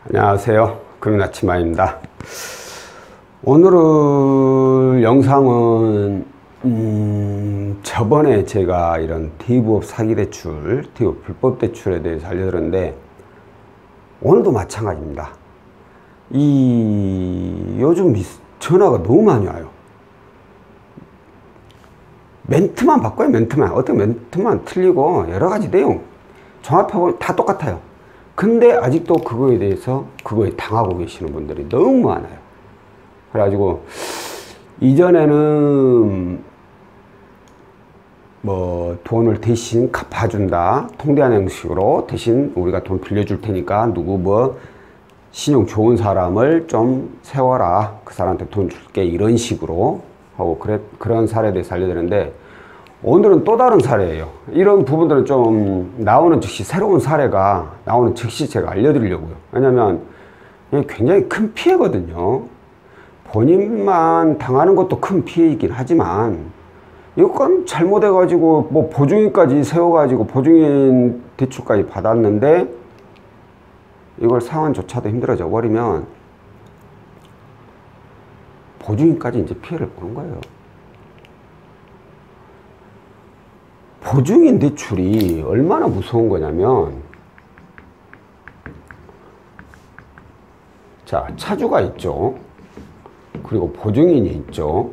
안녕하세요. 금융아침마입니다. 오늘의 영상은 저번에 제가 이런 대부업 사기대출, 대부업 불법대출에 대해서 알려드렸는데 오늘도 마찬가지입니다. 요즘 전화가 너무 많이 와요. 멘트만 바꿔요. 멘트만. 어떻게 멘트만 틀리고 여러가지 내용 종합해보면 다 똑같아요. 근데 아직도 그거에 대해서 그거에 당하고 계시는 분들이 너무 많아요. 그래가지고 이전에는 뭐 돈을 대신 갚아준다, 통대한 형식으로 대신 우리가 돈 빌려줄 테니까 누구 뭐 신용 좋은 사람을 좀 세워라, 그 사람한테 돈 줄게, 이런 식으로 하고 그런 사례에 대해서 알려드렸는데, 오늘은 또 다른 사례예요. 이런 부분들은 좀 나오는 즉시, 새로운 사례가 나오는 즉시 제가 알려드리려고요. 왜냐면 이게 굉장히 큰 피해거든요. 본인만 당하는 것도 큰 피해이긴 하지만 이건 잘못해가지고 뭐 보증인까지 세워가지고 보증인 대출까지 받았는데 이걸 상환조차도 힘들어져 버리면 보증인까지 이제 피해를 보는 거예요. 보증인 대출이 얼마나 무서운 거냐면, 자, 차주가 있죠. 그리고 보증인이 있죠.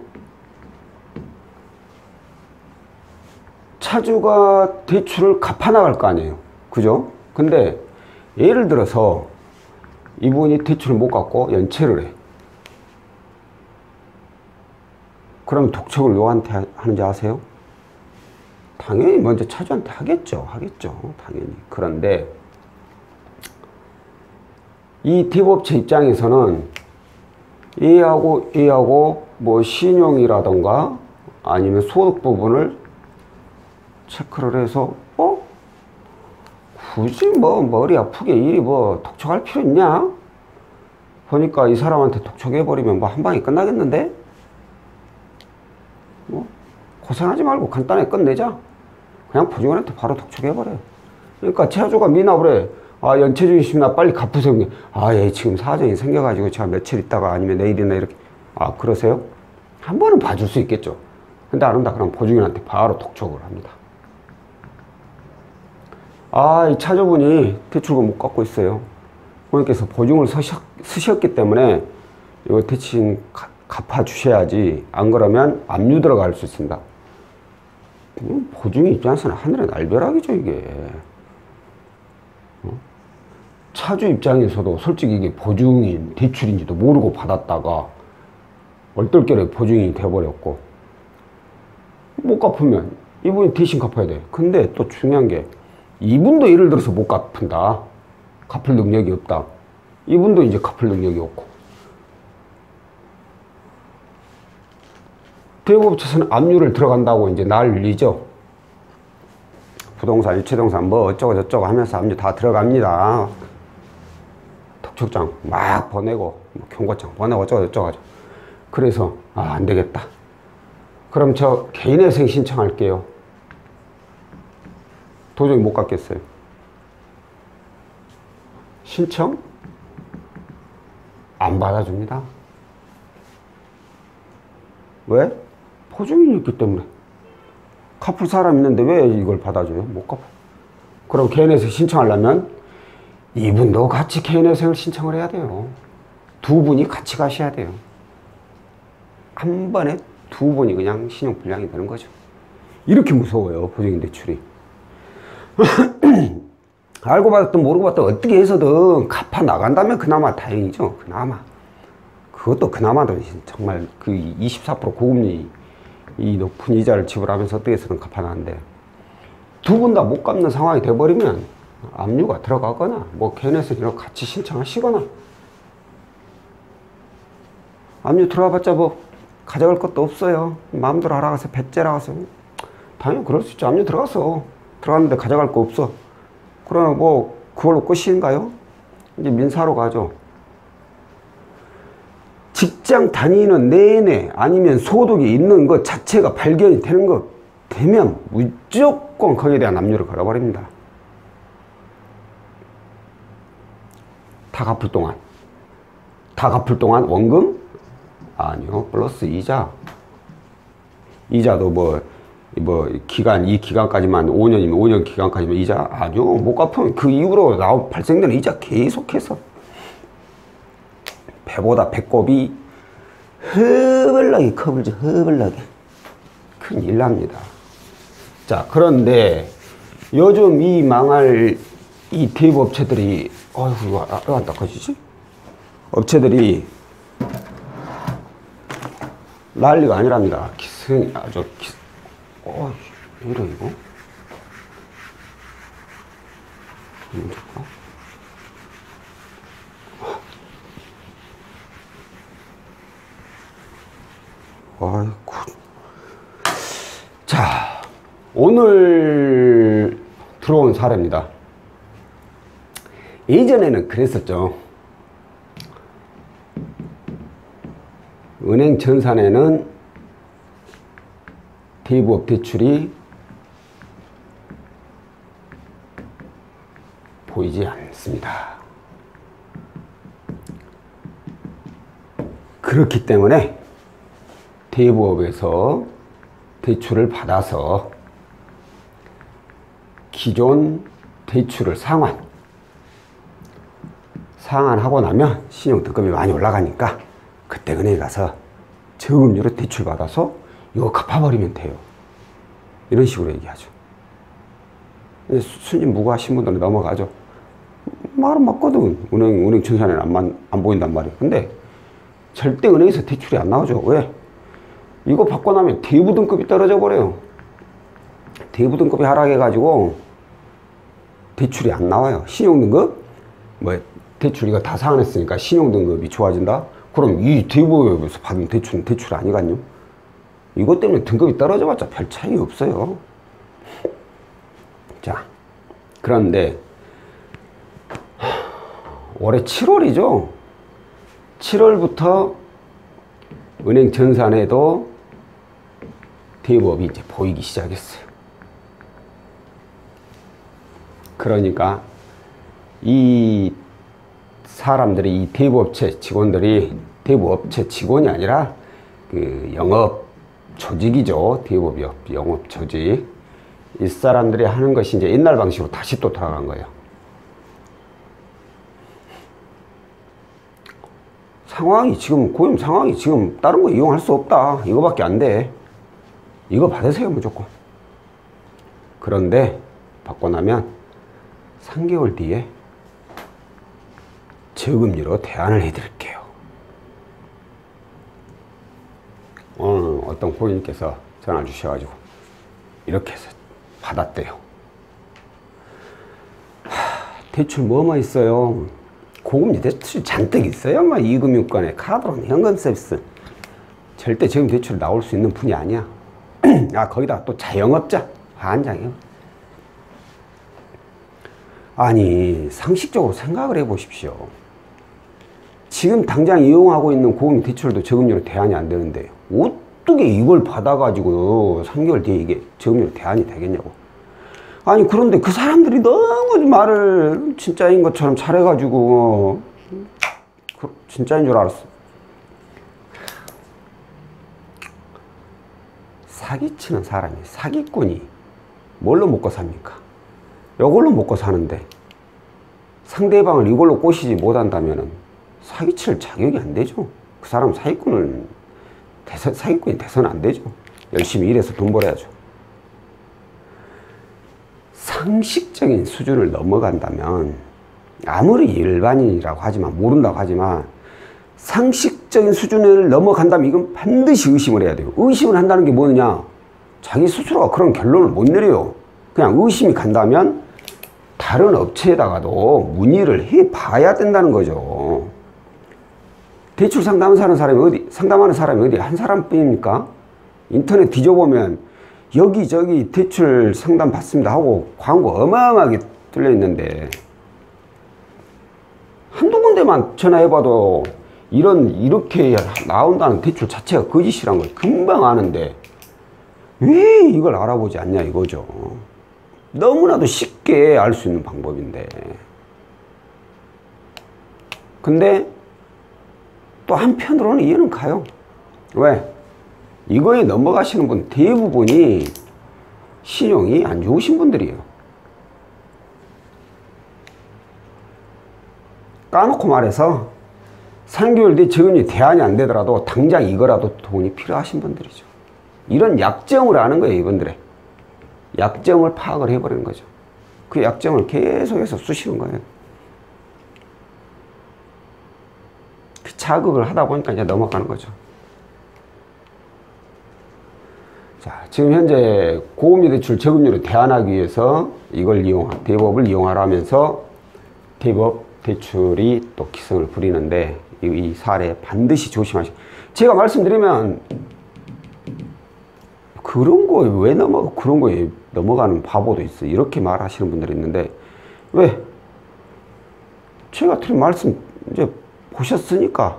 차주가 대출을 갚아나갈 거 아니에요. 그죠? 근데 예를 들어서 이분이 대출을 못 갚고 연체를 해. 그럼 독촉을 누구한테 하는지 아세요? 당연히 먼저 차주한테 하겠죠. 당연히. 그런데 이 대부업체 입장에서는 A하고 뭐 신용이라던가 아니면 소득 부분을 체크를 해서 굳이 뭐 머리 아프게 일이 뭐 독촉할 필요 있냐? 보니까 이 사람한테 독촉해버리면 뭐 한 방에 끝나겠는데? 뭐 고생하지 말고 간단하게 끝내자. 그냥 보증인한테 바로 독촉해버려요. 그러니까 차주가 미나 그래. 연체 중이십니다. 빨리 갚으세요. 예, 지금 사정이 생겨가지고 제가 며칠 있다가 아니면 내일이나 이렇게. 그러세요? 한 번은 봐줄 수 있겠죠. 근데 안 한다. 그럼 보증인한테 바로 독촉을 합니다. 이 차주분이 대출금 못 갚고 있어요. 고객께서 보증을 쓰셨기 때문에 이거 대신 갚아주셔야지. 안 그러면 압류 들어갈 수 있습니다. 보증인 입장에서는 하늘의 날벼락이죠, 이게. 차주 입장에서도 솔직히 이게 보증인 대출인지도 모르고 받았다가 얼떨결에 보증인이 돼버렸고, 못 갚으면 이분이 대신 갚아야 돼. 근데 또 중요한 게, 이분도 예를 들어서 못 갚은다, 갚을 능력이 없다, 이분도 이제 갚을 능력이 없고, 대부업체에서는 압류를 들어간다고 이제 난리죠. 부동산, 유치동산 뭐 어쩌고 저쩌고 하면서 압류 다 들어갑니다. 독촉장 막 보내고 경고장 보내고 어쩌고 저쩌고 하죠. 그래서 안 되겠다. 그럼 저 개인회생 신청할게요. 도저히 못 갚겠어요. 신청 안 받아줍니다. 왜? 보증인이 있기 때문에. 갚을 사람 있는데 왜 이걸 받아줘요? 못 갚아. 그럼 개인회생 신청하려면 이분도 같이 개인회생을 신청을 해야 돼요. 두 분이 같이 가셔야 돼요. 한 번에 두 분이 그냥 신용불량이 되는 거죠. 이렇게 무서워요, 보증인 대출이. 알고 받았든 모르고 받든 어떻게 해서든 갚아 나간다면 그나마 다행이죠. 그것도 그나마도 정말 그 24% 고금리 이 높은 이자를 지불하면서 어떻게 해서든 갚아나는데, 두 분 다 못 갚는 상황이 돼버리면 압류가 들어가거나 뭐 개인회생이랑 같이 신청하시거나, 압류 들어가봤자 뭐 가져갈 것도 없어요. 마음대로 알아가서 배째라 가서. 당연히 그럴 수 있죠. 압류 들어갔는데 가져갈 거 없어. 그러면 뭐 그걸로 끝인가요? 이제 민사로 가죠. 직장 다니는 내내 아니면 소득이 있는 것 자체가 발견이 되는 것 되면 무조건 거기에 대한 압류를 걸어버립니다. 다 갚을 동안. 다 갚을 동안 원금? 아니요. 플러스 이자. 이자도 기간, 이 기간까지만 5년이면 5년 기간까지만 이자? 아니요. 못 갚으면 그 이후로 발생되는 이자 계속해서 배보다 배꼽이 허벌나게 커불죠. 허벌나게. 큰일 납니다. 자, 그런데 요즘 이 망할 이 대부 업체들이 어휴 이거 안 닦아지지? 업체들이 난리가 아니랍니다. 기승이 아주 왜 이래 이거? 아이고. 자, 오늘 들어온 사례입니다. 예전에는 그랬었죠. 은행 전산에는 대부업 대출이 보이지 않습니다. 그렇기 때문에 대부업에서 대출을 받아서 기존 대출을 상환하고 나면 신용 등급이 많이 올라가니까 그때 은행에 가서 저금리로 대출 받아서 이거 갚아버리면 돼요. 이런 식으로 얘기하죠. 수님 무고하신 분들은 넘어가죠. 말은 맞거든. 은행 전산에는 안 보인단 말이에요. 근데 절대 은행에서 대출이 안 나오죠. 왜? 이거 받고 나면 대부 등급이 떨어져 버려요. 대부 등급이 하락해가지고 대출이 안 나와요. 신용 등급? 대출 이거 다 상환했으니까 신용 등급이 좋아진다? 그럼 이 대부업에서 받은 대출은 대출 아니간요? 이것 때문에 등급이 떨어져봤자 별 차이 없어요. 자, 그런데 올해 7월이죠. 7월부터 은행 전산에도 대부업이 이제 보이기 시작했어요. 그러니까 이 사람들이, 이 대부업체 직원들이, 대부업체 직원이 아니라 그 영업 조직이죠. 대부업 영업 조직. 이 사람들이 하는 것이 이제 옛날 방식으로 다시 또 돌아간 거예요. 고객님 상황이 지금 다른 거 이용할 수 없다. 이거밖에 안 돼. 이거 받으세요, 무조건. 그런데 받고 나면 3개월 뒤에 저금리로 대안을 해드릴게요. 오늘 어떤 고객님께서 전화 주셔가지고 이렇게 해서 받았대요. 대출 뭐뭐 있어요? 고금리 대출이 잔뜩 있어요. 이금융권에 카드로는 현금 서비스. 절대 저금 대출 나올 수 있는 분이 아니야. 거기다 또 자영업자 환장해요. 아니, 상식적으로 생각을 해 보십시오. 지금 당장 이용하고 있는 고금리 대출도 저금리로 대안이 안 되는데 어떻게 이걸 받아가지고 3개월 뒤에 이게 저금리로 대안이 되겠냐고. 아니, 그런데 그 사람들이 너무 말을 진짜인 것처럼 잘해가지고 진짜인 줄 알았어. 사기치는 사람이, 사기꾼이 뭘로 먹고 삽니까? 이걸로 먹고 사는데 상대방을 이걸로 꼬시지 못한다면 사기칠 자격이 안 되죠. 그 사람 사기꾼이 돼서는 안 되죠. 열심히 일해서 돈 벌어야죠. 상식적인 수준을 넘어간다면, 아무리 일반인이라고 하지만, 모른다고 하지만 상식적인 수준을 넘어간다면 이건 반드시 의심을 해야 돼요. 의심을 한다는 게 뭐냐? 자기 스스로가 그런 결론을 못 내려요. 그냥 의심이 간다면 다른 업체에다가도 문의를 해 봐야 된다는 거죠. 대출 상담하는 사람이 어디 한 사람뿐입니까? 인터넷 뒤져보면 여기저기 대출 상담 받습니다 하고 광고 어마어마하게 뚫려 있는데 한두 군데만 전화해봐도 이렇게 나온다는 대출 자체가 거짓이란 걸 금방 아는데 왜 이걸 알아보지 않냐 이거죠. 너무나도 쉽게 알 수 있는 방법인데. 근데 또 한편으로는 이해는 가요. 왜? 이거에 넘어가시는 분 대부분이 신용이 안 좋으신 분들이에요. 까놓고 말해서 3개월 뒤에 저금리 대안이 안 되더라도 당장 이거라도 돈이 필요하신 분들이죠. 이런 약점을 아는 거예요, 이분들의. 약점을 파악을 해버리는 거죠. 그 약점을 계속해서 쑤시는 거예요. 그 자극을 하다 보니까 이제 넘어가는 거죠. 자, 지금 현재 고금리 대출 저금리로 대안하기 위해서 이걸 대법을 이용하라면서 대법 대출이 또 기승을 부리는데 이 사례 반드시 조심하시고, 제가 말씀드리면 그런 거에 왜 그런 거에 넘어가는 바보도 있어, 이렇게 말하시는 분들이 있는데, 왜? 제가 드린 말씀 이제 보셨으니까.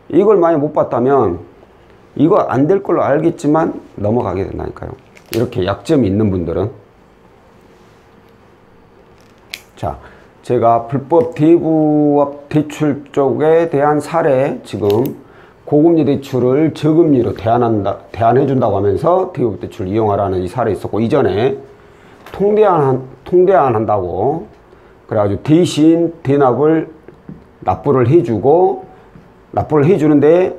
이걸 많이 못 봤다면 이거 안 될 걸로 알겠지만 넘어가게 된다니까요. 이렇게 약점이 있는 분들은. 자, 제가 불법 대부업 대출 쪽에 대한 사례, 지금 고금리 대출을 저금리로 대안해준다고 하면서 대부업 대출 이용하라는 이 사례 있었고, 이전에 통대안 한다고 그래가지고 대신 납부를 해주는데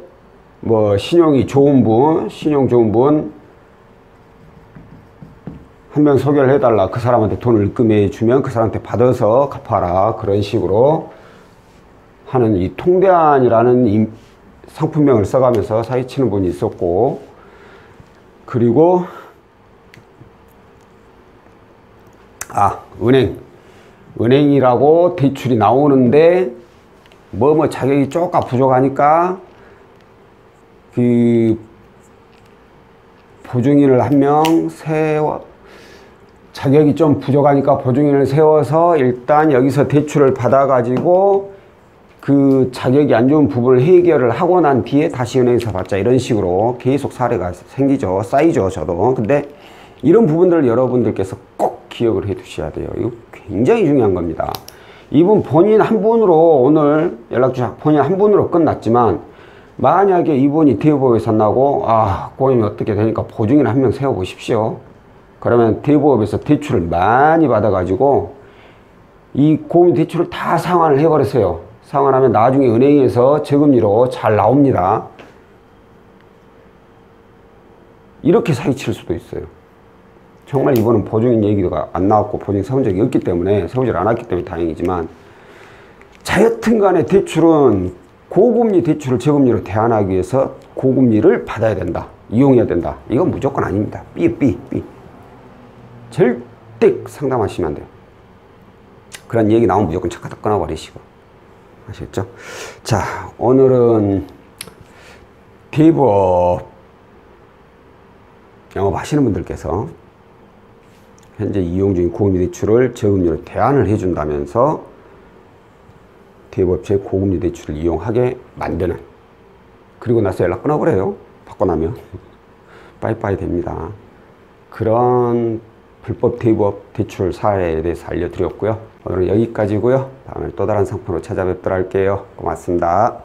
뭐 신용 좋은 분 한 명 소개를 해달라, 그 사람한테 돈을 입금해 주면 그 사람한테 받아서 갚아라, 그런 식으로 하는 이 통대안이라는 상품명을 써가면서 사기치는 분이 있었고, 그리고 은행이라고 대출이 나오는데 자격이 조금 부족하니까 그 보증인을 한 명 자격이 좀 부족하니까 보증인을 세워서 일단 여기서 대출을 받아가지고 그 자격이 안 좋은 부분을 해결을 하고 난 뒤에 다시 은행에서 받자, 이런 식으로 계속 사례가 생기죠. 쌓이죠, 저도. 근데 이런 부분들을 여러분들께서 꼭 기억을 해 두셔야 돼요. 이거 굉장히 중요한 겁니다. 이분 본인 한 분으로 오늘 연락 주신 본인 한 분으로 끝났지만, 만약에 이분이 대부업에 산다고 고임이 어떻게 되니까 보증인 한 명 세워 보십시오. 그러면 대부업에서 대출을 많이 받아가지고 이 고금 대출을 다 상환을 해버렸어요. 상환하면 나중에 은행에서 저금리로 잘 나옵니다. 이렇게 사기칠 수도 있어요. 정말 이번은 보증인 얘기가 안 나왔고 보증인 세운 적이 없기 때문에, 세우질 않았기 때문에 다행이지만, 자여튼 간에 대출은 고금리 대출을 저금리로 대안하기 위해서 고금리를 받아야 된다, 이용해야 된다, 이건 무조건 아닙니다. 삐. 절대 상담하시면 안 돼요. 그런 얘기 나오면 무조건 착하다 끊어버리시고. 아시겠죠? 자, 오늘은 대부업 영업하시는 분들께서 현재 이용 중인 고금리 대출을 저금리로 대안을 해준다면서 대부업체 고금리 대출을 이용하게 만드는, 그리고 나서 연락 끊어버려요. 받고 나면 빠이빠이 됩니다. 그런 불법 대부업 대출 사례에 대해서 알려드렸고요. 오늘은 여기까지고요. 다음에 또 다른 상품으로 찾아뵙도록 할게요. 고맙습니다.